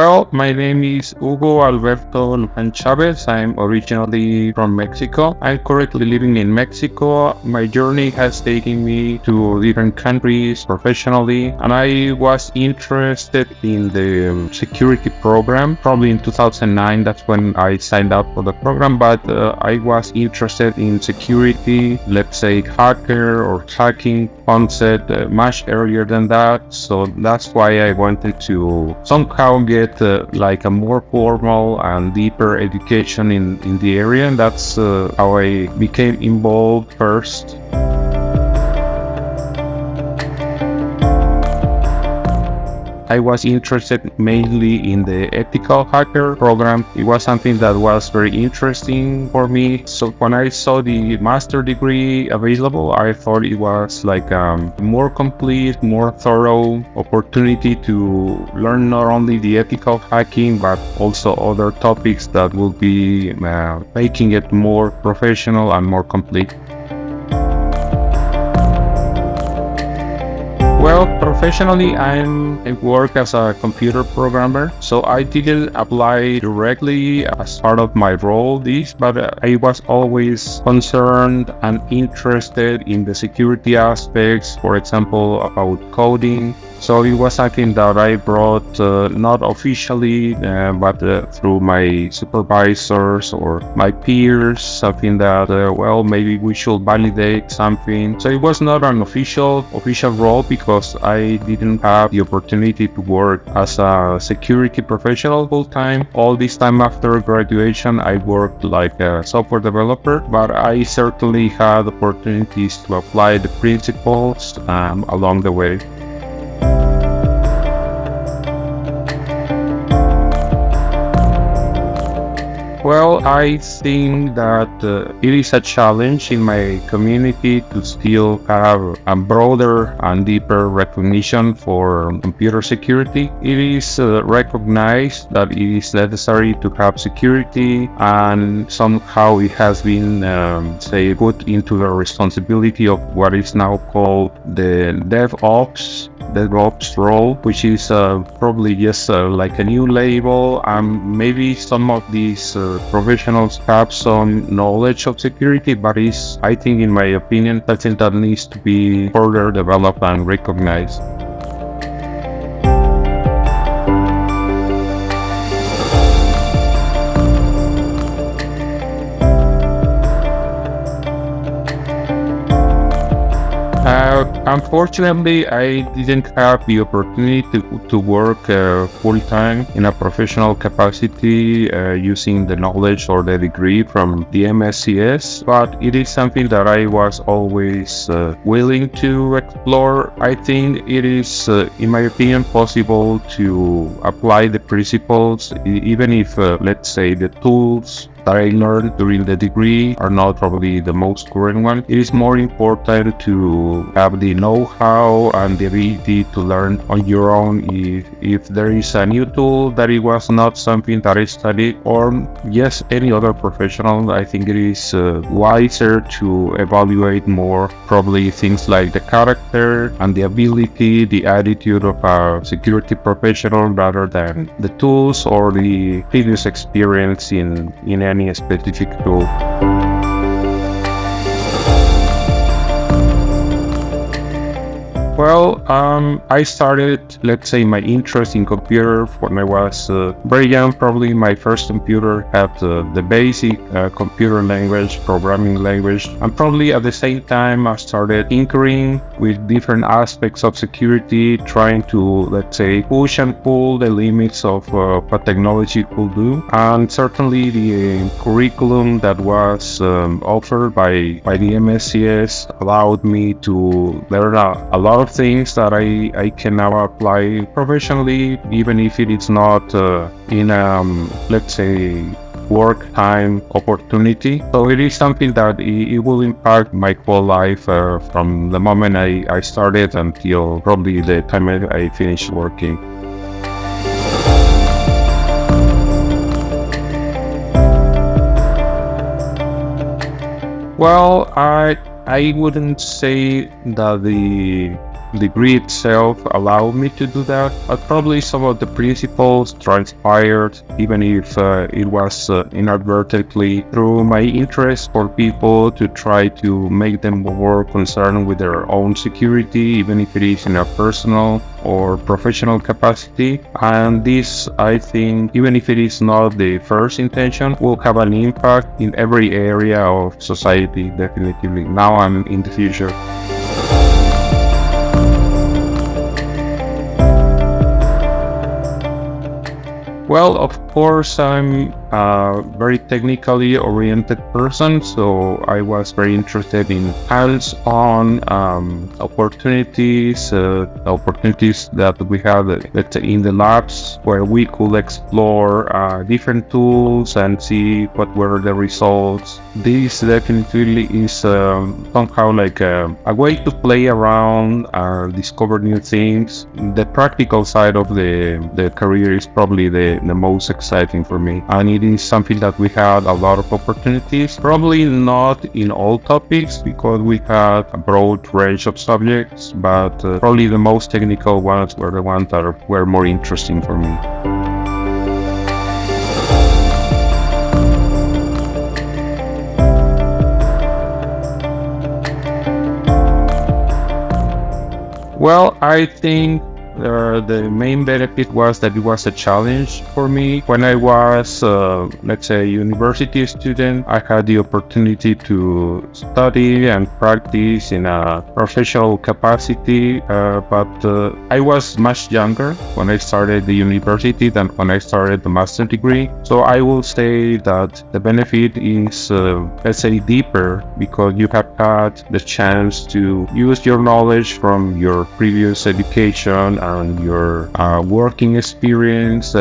Well, my name is Hugo Alberto Lujan Chavez. I'm originally from Mexico. I'm currently living in Mexico. My journey has taken me to different countries professionally, and I was interested in the security program. Probably in 2009, that's when I signed up for the program, but I was interested in security, let's say hacker or hacking concept much earlier than that. So that's why I wanted to somehow get like a more formal and deeper education in the area, and that's how I became involved first. I was interested mainly in the ethical hacker program. It was something that was very interesting for me. So when I saw the master degree available, I thought it was like a more complete, more thorough opportunity to learn not only the ethical hacking, but also other topics that will be making it more professional and more complete. Well, professionally, I work as a computer programmer, so I didn't apply directly as part of my role but I was always concerned and interested in the security aspects, for example, about coding. So it was something that I brought not officially, but through my supervisors or my peers, something that, maybe we should validate something. So it was not an official role because I didn't have the opportunity to work as a security professional full time. All this time after graduation, I worked like a software developer, but I certainly had opportunities to apply the principles along the way. Well, I think that it is a challenge in my community to still have a broader and deeper recognition for computer security. It is recognized that it is necessary to have security, and somehow it has been, put into the responsibility of what is now called the DevOps role, which is probably just like a new label. Maybe some of these professionals have some knowledge of security, but I think, in my opinion, something that needs to be further developed and recognized. Unfortunately, I didn't have the opportunity to work full-time in a professional capacity using the knowledge or the degree from the MSCS, but it is something that I was always willing to explore. I think it is, in my opinion, possible to apply the principles, even if, let's say, the tools that I learned during the degree are not probably the most current one. It is more important to have the know-how and the ability to learn on your own if there is a new tool that it was not something that I studied, or yes, any other professional. I think it is wiser to evaluate more probably things like the character and the ability, the attitude of a security professional rather than the tools or the previous experience in any specific tool. Well, I started, let's say, my interest in computer when I was very young. Probably my first computer had the basic computer language, programming language, and probably at the same time I started tinkering with different aspects of security, trying to, let's say, push and pull the limits of what technology could do. And certainly the curriculum that was offered by the MSCS allowed me to learn a lot of things that I can now apply professionally, even if it is not in let's say, work time opportunity. So it is something that it will impact my whole life from the moment I started until probably the time I finished working. Well, I wouldn't say that the degree itself allowed me to do that, but probably some of the principles transpired, even if it was inadvertently, through my interest for people to try to make them more concerned with their own security, even if it is in a personal or professional capacity. And this, I think, even if it is not the first intention, will have an impact in every area of society, definitely, now and in the future. Well, of course, I'm a very technically oriented person, so I was very interested in hands-on opportunities that we had, let's say, in the labs, where we could explore different tools and see what were the results. This definitely is somehow like a way to play around, discover new things. The practical side of the career is probably the most exciting for me, and it is something that we had a lot of opportunities, probably not in all topics because we had a broad range of subjects, but probably the most technical ones were the ones that were more interesting for me. Well, I think the main benefit was that it was a challenge for me. When I was, let's say, a university student, I had the opportunity to study and practice in a professional capacity, but I was much younger when I started the university than when I started the master's degree. So I will say that the benefit is, let's say, deeper because you have had the chance to use your knowledge from your previous education and your working experience,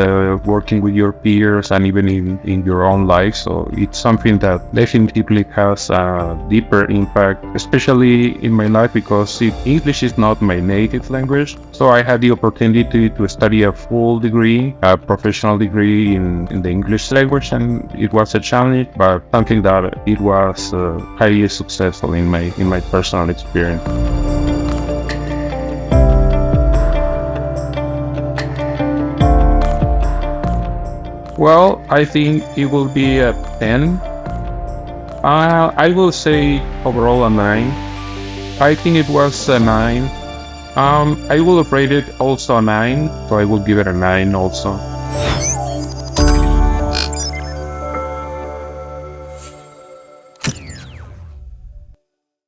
working with your peers, and even in your own life. So it's something that definitely has a deeper impact, especially in my life because English is not my native language. So I had the opportunity to study a full degree, a professional degree in the English language, and it was a challenge, but something that it was highly successful in my personal experience. Well, I think it will be a 10. I will say overall a 9. I think it was a 9. I will rate it also a 9, so I will give it a 9 also.